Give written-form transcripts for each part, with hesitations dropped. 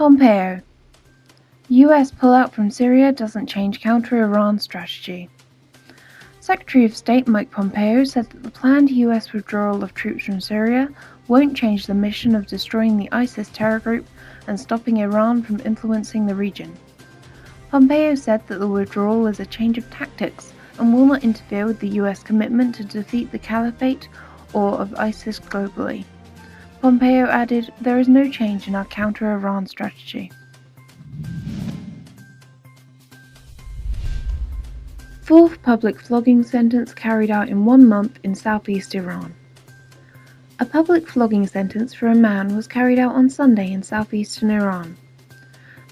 Pompeo. US pullout from Syria doesn't change counter-Iran strategy. Secretary of State Mike Pompeo said that the planned US withdrawal of troops from Syria won't change the mission of destroying the ISIS terror group and stopping Iran from influencing the region. Pompeo said that the withdrawal is a change of tactics and will not interfere with the US commitment to defeat the caliphate or of ISIS globally. Pompeo added, "There is no change in our counter-Iran strategy." Fourth public flogging sentence carried out in 1 month in southeast Iran. A public flogging sentence for a man was carried out on Sunday in southeastern Iran.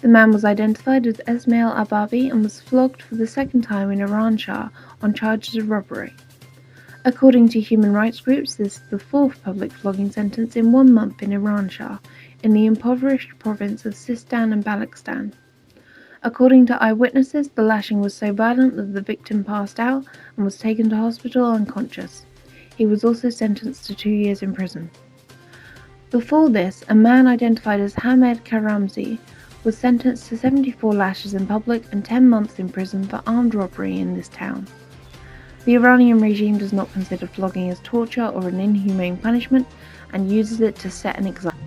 The man was identified as Esmail Arbabi and was flogged for the second time in Iranshahr on charges of robbery. According to human rights groups, this is the fourth public flogging sentence in 1 month in Iranshahr, in the impoverished province of Sistan and Balochistan. According to eyewitnesses, the lashing was so violent that the victim passed out and was taken to hospital unconscious. He was also sentenced to 2 years in prison. Before this, a man identified as Hamed Karamzi was sentenced to 74 lashes in public and 10 months in prison for armed robbery in this town. The Iranian regime does not consider flogging as torture or an inhumane punishment and uses it to set an example.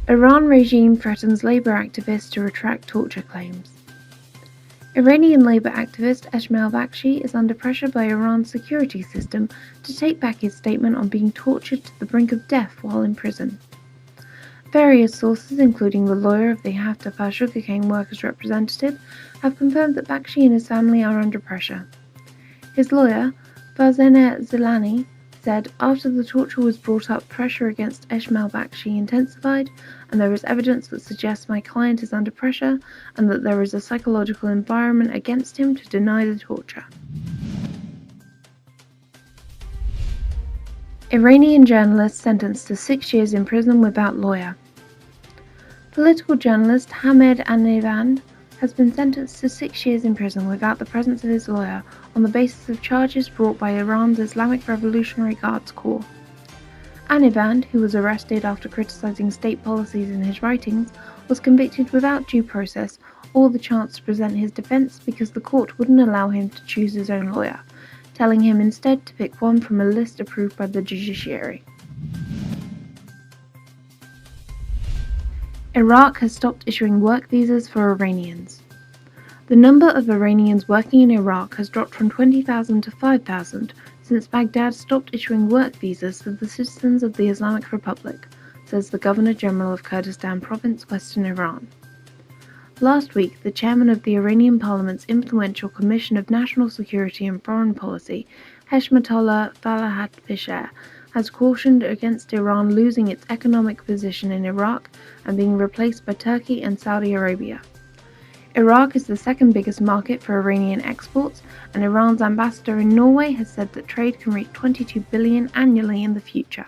Iran regime threatens labor activists to retract torture claims. Iranian labor activist Esmail Arbabi is under pressure by Iran's security system to take back his statement on being tortured to the brink of death while in prison. Various sources, including the lawyer of the Haftar sugarcane workers' representative, have confirmed that Bakshi and his family are under pressure. His lawyer, Farzaneh Zilani, said, "After the torture was brought up, pressure against Esmail Arbabi intensified, and there is evidence that suggests my client is under pressure and that there is a psychological environment against him to deny the torture." Iranian journalist sentenced to 6 years in prison without lawyer. Political journalist Hamed Anivand has been sentenced to 6 years in prison without the presence of his lawyer on the basis of charges brought by Iran's Islamic Revolutionary Guards Corps. Anivand, who was arrested after criticizing state policies in his writings, was convicted without due process or the chance to present his defense because the court wouldn't allow him to choose his own lawyer, telling him instead to pick one from a list approved by the judiciary. Iraq has stopped issuing work visas for Iranians. The number of Iranians working in Iraq has dropped from 20,000 to 5,000 since Baghdad stopped issuing work visas for the citizens of the Islamic Republic, says the Governor-General of Kurdistan Province, Western Iran. Last week, the chairman of the Iranian Parliament's influential Commission of National Security and Foreign Policy, Heshmatullah Falahat-Pisher, has cautioned against Iran losing its economic position in Iraq and being replaced by Turkey and Saudi Arabia. Iraq is the second biggest market for Iranian exports, and Iran's ambassador in Norway has said that trade can reach $22 billion annually in the future.